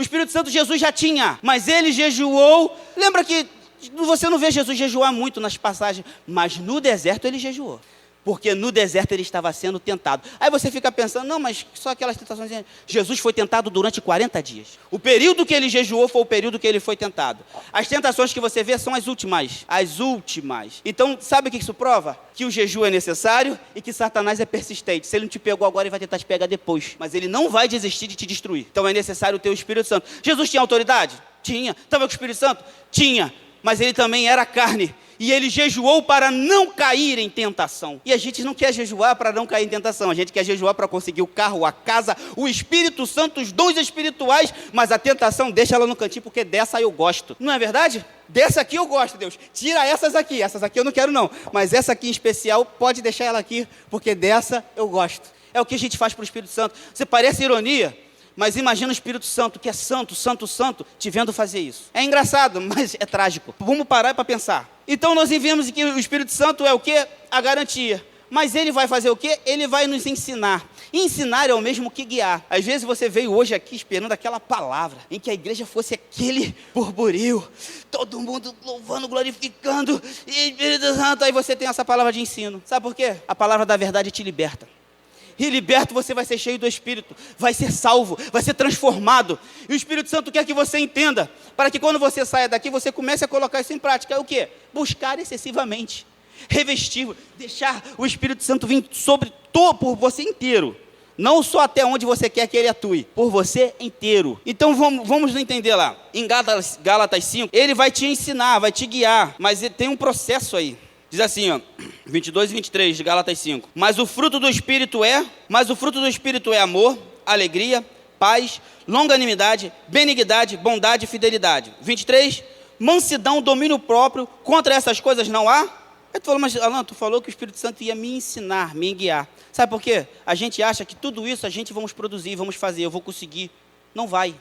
Jesus já tinha, mas ele jejuou. Lembra que você não vê Jesus jejuar muito nas passagens, mas no deserto ele jejuou. Porque no deserto ele estava sendo tentado. Aí você fica pensando, não, mas só aquelas tentações. Jesus foi tentado durante 40 dias. O período que ele jejuou foi o período que ele foi tentado. As tentações que você vê são as últimas. As últimas. Então, sabe o que isso prova? Que o jejum é necessário e que Satanás é persistente. Se ele não te pegou agora, ele vai tentar te pegar depois. Mas ele não vai desistir de te destruir. Então é necessário ter o Espírito Santo. Jesus tinha autoridade? Tinha. Estava com o Espírito Santo? Tinha. Mas ele também era carne. E ele jejuou para não cair em tentação. E a gente não quer jejuar para não cair em tentação. A gente quer jejuar para conseguir o carro, a casa, o Espírito Santo, os dons espirituais. Mas a tentação, deixa ela no cantinho, porque dessa eu gosto. Não é verdade? Dessa aqui eu gosto, Deus. Tira essas aqui eu não quero não. Mas essa aqui em especial, pode deixar ela aqui, porque dessa eu gosto. É o que a gente faz para o Espírito Santo. Você parece ironia, mas imagina o Espírito Santo, que é santo, santo, santo, te vendo fazer isso. É engraçado, mas é trágico. Vamos parar para pensar. Então nós vimos que o Espírito Santo é o quê? A garantia. Mas ele vai fazer o quê? Ele vai nos ensinar. E ensinar é o mesmo que guiar. Às vezes você veio hoje aqui esperando aquela palavra, em que a igreja fosse aquele burburinho, todo mundo louvando, glorificando, e Espírito Santo, aí você tem essa palavra de ensino. Sabe por quê? A palavra da verdade te liberta. E liberto você vai ser cheio do Espírito, vai ser salvo, vai ser transformado. E o Espírito Santo quer que você entenda, para que quando você saia daqui, você comece a colocar isso em prática. É o quê? Buscar excessivamente, revestir, deixar o Espírito Santo vir sobre por você inteiro. Não só até onde você quer que ele atue, por você inteiro. Então vamos entender lá. Em Gálatas 5, ele vai te ensinar, vai te guiar, mas tem um processo aí. Diz assim, ó, 22 e 23 de Gálatas 5. Mas o fruto do Espírito é amor, alegria, paz, longanimidade, benignidade, bondade e fidelidade. 23, mansidão, domínio próprio, contra essas coisas não há Aí tu falou, mas Alan, tu falou que o Espírito Santo ia me ensinar, me guiar. Sabe por quê? A gente acha que tudo isso a gente vamos produzir, vamos fazer, eu vou conseguir. Não vai.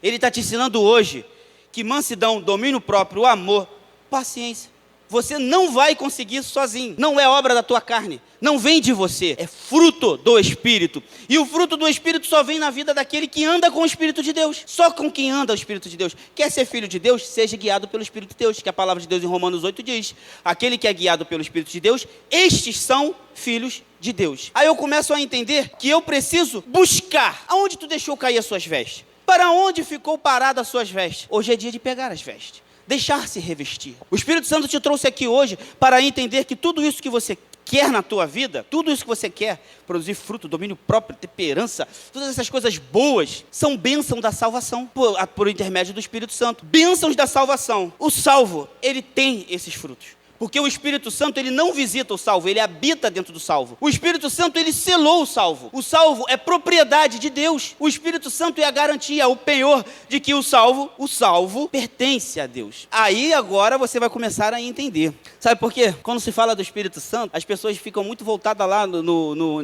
Ele está te ensinando hoje que mansidão, domínio próprio, amor, paciência, você não vai conseguir sozinho. Não é obra da tua carne. Não vem de você. É fruto do Espírito. E o fruto do Espírito só vem na vida daquele que anda com o Espírito de Deus. Só com quem anda o Espírito de Deus. Quer ser filho de Deus? Seja guiado pelo Espírito de Deus. Que a palavra de Deus em Romanos 8 diz. Aquele que é guiado pelo Espírito de Deus, estes são filhos de Deus. Aí eu começo a entender que eu preciso buscar. Aonde tu deixou cair as suas vestes? Para onde ficou parada as suas vestes? Hoje é dia de pegar as vestes. Deixar-se revestir. O Espírito Santo te trouxe aqui hoje para entender que tudo isso que você quer na tua vida, tudo isso que você quer, produzir fruto, domínio próprio, temperança, todas essas coisas boas, são bênçãos da salvação, por intermédio do Espírito Santo. Bênçãos da salvação. O salvo, ele tem esses frutos. Porque o Espírito Santo, ele não visita o salvo, ele habita dentro do salvo. O Espírito Santo, ele selou o salvo. O salvo é propriedade de Deus. O Espírito Santo é a garantia, o penhor de que o salvo pertence a Deus. Aí agora você vai começar a entender. Sabe por quê? Quando se fala do Espírito Santo, as pessoas ficam muito voltadas lá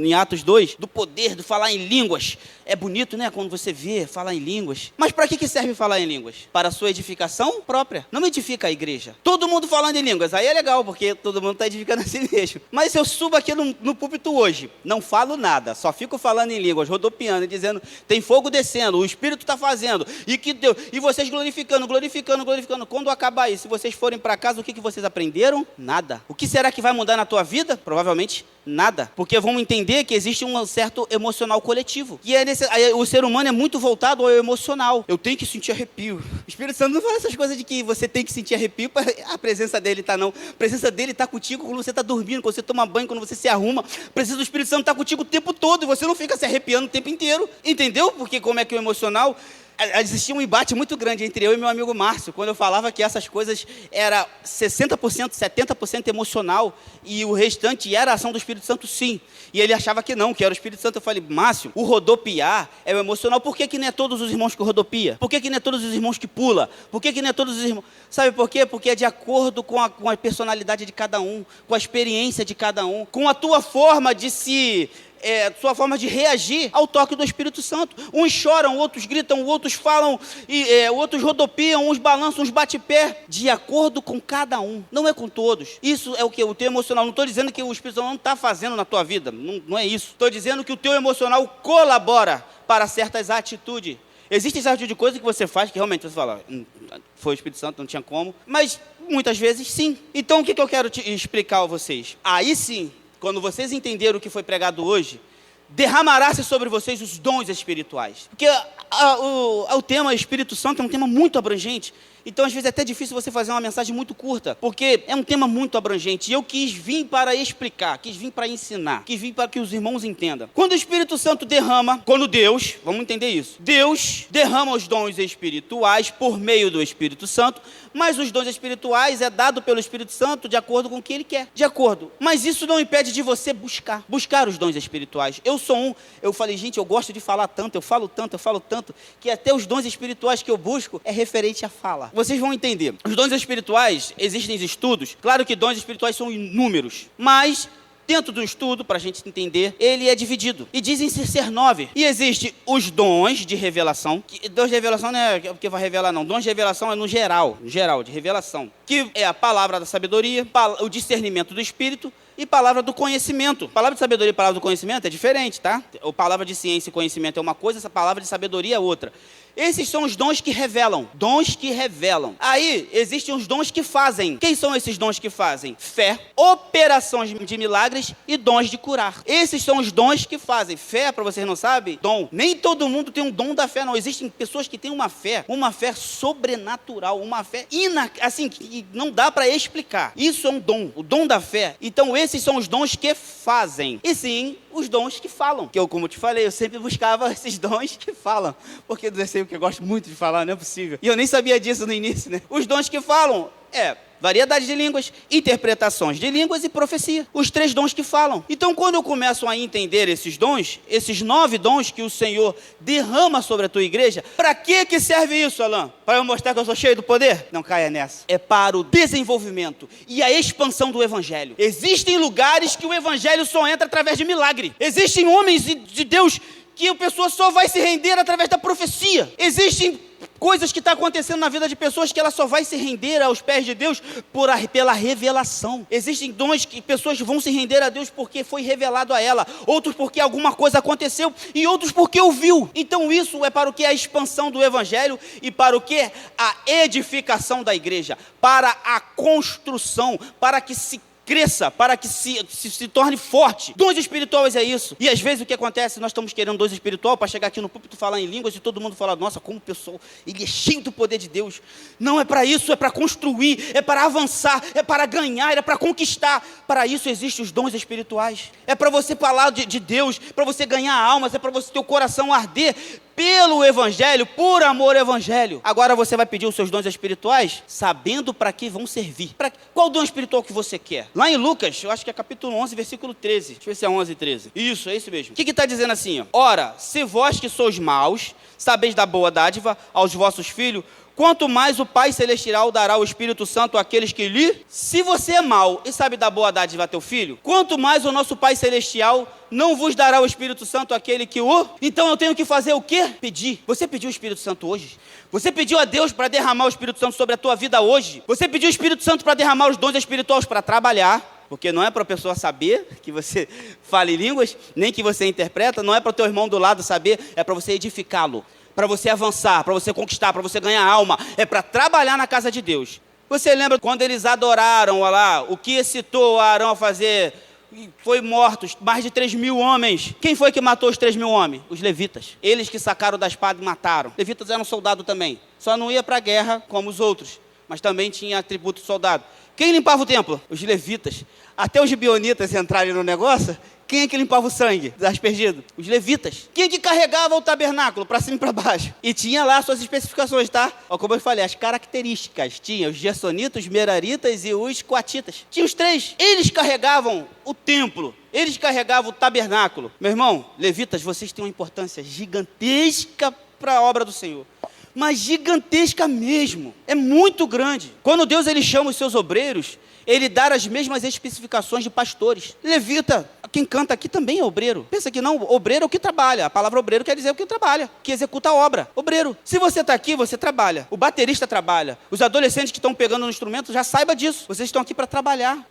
em Atos 2, do poder de falar em línguas. É bonito, né? Quando você vê falar em línguas. Mas para que serve falar em línguas? Para a sua edificação própria. Não edifica a igreja. Todo mundo falando em línguas, aí é legal, porque todo mundo está edificando a si mesmo. Mas se eu subo aqui no púlpito hoje, não falo nada, só fico falando em línguas, rodopiando e dizendo, tem fogo descendo, o Espírito está fazendo, e que Deus, e vocês glorificando. Quando acabar isso, se vocês forem para casa, o que vocês aprenderam? Nada. O que será que vai mudar na tua vida? Provavelmente nada. Porque vamos entender que existe um certo emocional coletivo. E o ser humano é muito voltado ao emocional. Eu tenho que sentir arrepio. O Espírito Santo não fala essas coisas de que você tem que sentir arrepio para a presença dele tá não. A presença dele está contigo quando você está dormindo, quando você toma banho, quando você se arruma. A presença do Espírito Santo está contigo o tempo todo e você não fica se arrepiando o tempo inteiro. Entendeu? Porque como é que o emocional... Existia um embate muito grande entre eu e meu amigo Márcio, quando eu falava que essas coisas era 60%, 70% emocional e o restante era a ação do Espírito Santo, sim. E ele achava que não, que era o Espírito Santo. Eu falei, Márcio, o rodopiar é o emocional. Por que não é todos os irmãos que rodopia? Por que não é todos os irmãos que pula? Por que não é todos os irmãos... Sabe por quê? Porque é de acordo com a personalidade de cada um, com a experiência de cada um, com a tua forma de se... sua forma de reagir ao toque do Espírito Santo. Uns choram, outros gritam, outros falam, outros rodopiam, uns balançam, uns bate-pé, de acordo com cada um, não é com todos. Isso é o que? O teu emocional. Não estou dizendo que o Espírito Santo não está fazendo na tua vida, não é isso. Estou dizendo que o teu emocional colabora para certas atitudes. Existem certas atitudes de coisas que você faz que realmente você fala, foi o Espírito Santo, não tinha como, mas muitas vezes sim. Então o que eu quero te explicar a vocês? Aí sim, quando vocês entenderam o que foi pregado hoje, derramará-se sobre vocês os dons espirituais. Porque o tema Espírito Santo é um tema muito abrangente. Então, às vezes, é até difícil você fazer uma mensagem muito curta, porque é um tema muito abrangente. E eu quis vir para explicar, quis vir para ensinar, quis vir para que os irmãos entendam. Quando o Espírito Santo derrama, quando Deus, vamos entender isso, Deus derrama os dons espirituais por meio do Espírito Santo, mas os dons espirituais é dado pelo Espírito Santo de acordo com o que ele quer, de acordo. Mas isso não impede de você buscar os dons espirituais. Eu falei, gente, eu gosto de falar tanto, eu falo tanto, que até os dons espirituais que eu busco é referente à fala. Vocês vão entender. Os dons espirituais, existem estudos, claro que dons espirituais são inúmeros, mas dentro do estudo, para a gente entender, ele é dividido. E dizem ser 9. E existem os dons de revelação. Dons de revelação não é porque vai revelar, não. Dons de revelação é no geral, de revelação. Que é a palavra da sabedoria, o discernimento do Espírito e palavra do conhecimento. Palavra de sabedoria e palavra do conhecimento é diferente, tá? A palavra de ciência e conhecimento é uma coisa, essa palavra de sabedoria é outra. Esses são os dons que revelam. Dons que revelam. Aí, existem os dons que fazem. Quem são esses dons que fazem? Fé, operações de milagres e dons de curar. Esses são os dons que fazem. Fé, para vocês não sabem, dom. Nem todo mundo tem um dom da fé, não. Existem pessoas que têm uma fé sobrenatural, uma fé assim, que não dá para explicar. Isso é um dom, o dom da fé. Então, esses são os dons que fazem. E sim, os dons que falam. Que eu, como eu te falei, eu sempre buscava esses dons que falam. Porque eu sei o que eu gosto muito de falar, não é possível. E eu nem sabia disso no início, né? Os dons que falam, variedade de línguas, interpretações de línguas e profecia. Os 3 dons que falam. Então, quando eu começo a entender esses dons, esses 9 dons que o Senhor derrama sobre a tua igreja, para que serve isso, Alain? Para eu mostrar que eu sou cheio do poder? Não caia nessa. É para o desenvolvimento e a expansão do evangelho. Existem lugares que o evangelho só entra através de milagre. Existem homens de Deus que a pessoa só vai se render através da profecia. Existem coisas que estão acontecendo na vida de pessoas que ela só vai se render aos pés de Deus pela revelação. Existem dons que pessoas vão se render a Deus porque foi revelado a ela, outros porque alguma coisa aconteceu e outros porque ouviu. Então isso é para o que? A expansão do evangelho e para o que? A edificação da igreja, para a construção, para que se cresça, para que se torne forte. Dons espirituais é isso. E às vezes o que acontece, nós estamos querendo dons espirituais para chegar aqui no púlpito, falar em línguas e todo mundo falar, nossa, como o pessoal, ele é cheio do poder de Deus. Não é para isso, é para construir, é para avançar, é para ganhar, é para conquistar. Para isso existem os dons espirituais. É para você falar de Deus, para você ganhar almas, é para você ter o coração arder pelo evangelho, por amor ao evangelho. Agora você vai pedir os seus dons espirituais, sabendo para que vão servir. Qual dom espiritual que você quer? Lá em Lucas, eu acho que é capítulo 11, versículo 13. Deixa eu ver se é 11 e 13. Isso, é isso mesmo. O que está dizendo assim? Ó? Ora, se vós que sois maus, sabeis dar boa dádiva aos vossos filhos, quanto mais o Pai Celestial dará o Espírito Santo àqueles que lhe... Se você é mau e sabe dar boa dádiva a teu filho, quanto mais o nosso Pai Celestial não vos dará o Espírito Santo àquele que o... Então eu tenho que fazer o quê? Pedir. Você pediu o Espírito Santo hoje? Você pediu a Deus para derramar o Espírito Santo sobre a tua vida hoje? Você pediu o Espírito Santo para derramar os dons espirituais para trabalhar? Porque não é para a pessoa saber que você fala em línguas, nem que você interpreta, não é para o teu irmão do lado saber, é para você edificá-lo, para você avançar, para você conquistar, para você ganhar alma, é para trabalhar na casa de Deus. Você lembra quando eles adoraram lá, o que excitou Arão a fazer? Foi mortos, mais de 3.000 homens. Quem foi que matou os 3.000 homens? Os levitas. Eles que sacaram da espada e mataram. Levitas eram soldados também. Só não ia para a guerra como os outros, mas também tinha atributo de soldado. Quem limpava o templo? Os levitas. Até os gibeonitas entrarem no negócio, quem é que limpava o sangue dos aspergidos? Os levitas. Quem é que carregava o tabernáculo para cima e para baixo? E tinha lá suas especificações, tá? Ó, como eu falei, as características. Tinha os gersonitas, os meraritas e os coatitas. Tinha os 3. Eles carregavam o templo. Eles carregavam o tabernáculo. Meu irmão, levitas, vocês têm uma importância gigantesca para a obra do Senhor. Mas gigantesca mesmo. É muito grande. Quando Deus ele chama os seus obreiros, ele dá as mesmas especificações de pastores. Levita, quem canta aqui também é obreiro. Pensa que não, obreiro é o que trabalha. A palavra obreiro quer dizer o que trabalha, que executa a obra. Obreiro. Se você está aqui, você trabalha. O baterista trabalha. Os adolescentes que estão pegando no instrumento, já saiba disso. Vocês estão aqui para trabalhar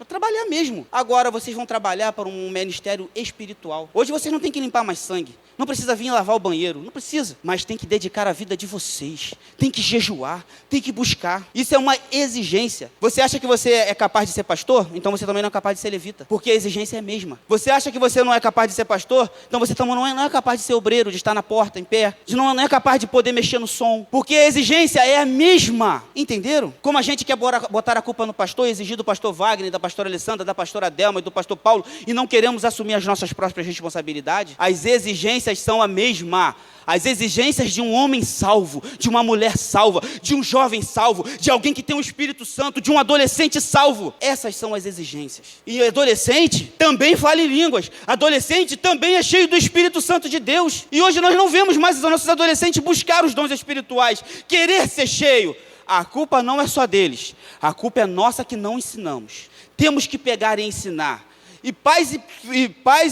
mesmo. Agora vocês vão trabalhar para um ministério espiritual. Hoje vocês não têm que limpar mais sangue. Não precisa vir lavar o banheiro, não precisa. Mas tem que dedicar a vida de vocês. Tem que jejuar, tem que buscar. Isso é uma exigência. Você acha que você é capaz de ser pastor? Então você também não é capaz de ser levita. Porque a exigência é a mesma. Você acha que você não é capaz de ser pastor? Então você também não é capaz de ser obreiro, de estar na porta, em pé. Não é capaz de poder mexer no som. Porque a exigência é a mesma. Entenderam? Como a gente quer botar a culpa no pastor, exigir do pastor Wagner, da pastora Alessandra, da pastora Delma e do pastor Paulo, e não queremos assumir as nossas próprias responsabilidades, as exigências são a mesma. As exigências de um homem salvo, de uma mulher salva, de um jovem salvo, de alguém que tem o Espírito Santo, de um adolescente salvo. Essas são as exigências. E adolescente também fala em línguas. Adolescente também é cheio do Espírito Santo de Deus. E hoje nós não vemos mais os nossos adolescentes buscar os dons espirituais, querer ser cheio. A culpa não é só deles. A culpa é nossa que não ensinamos. Temos que pegar e ensinar. E pais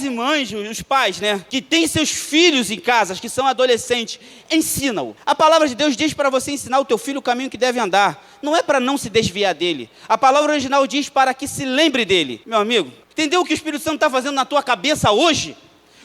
e mães, os pais, né, que têm seus filhos em casa, que são adolescentes, ensinam-o. A palavra de Deus diz para você ensinar o teu filho o caminho que deve andar. Não é para não se desviar dele. A palavra original diz para que se lembre dele. Meu amigo, entendeu o que o Espírito Santo está fazendo na tua cabeça hoje?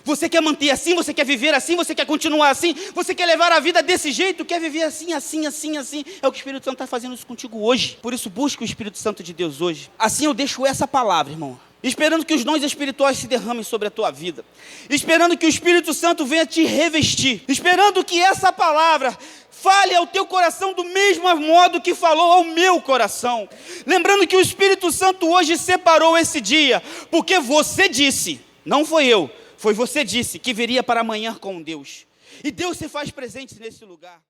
Você quer manter assim, você quer viver assim, você quer continuar assim, você quer levar a vida desse jeito, quer viver assim. É o que o Espírito Santo está fazendo isso contigo hoje. Por isso, busca o Espírito Santo de Deus hoje. Assim eu deixo essa palavra, irmão. Esperando que os dons espirituais se derramem sobre a tua vida. Esperando que o Espírito Santo venha te revestir. Esperando que essa palavra fale ao teu coração do mesmo modo que falou ao meu coração. Lembrando que o Espírito Santo hoje separou esse dia, porque você disse, não foi eu, foi você disse que viria para amanhã com Deus. E Deus se faz presente nesse lugar.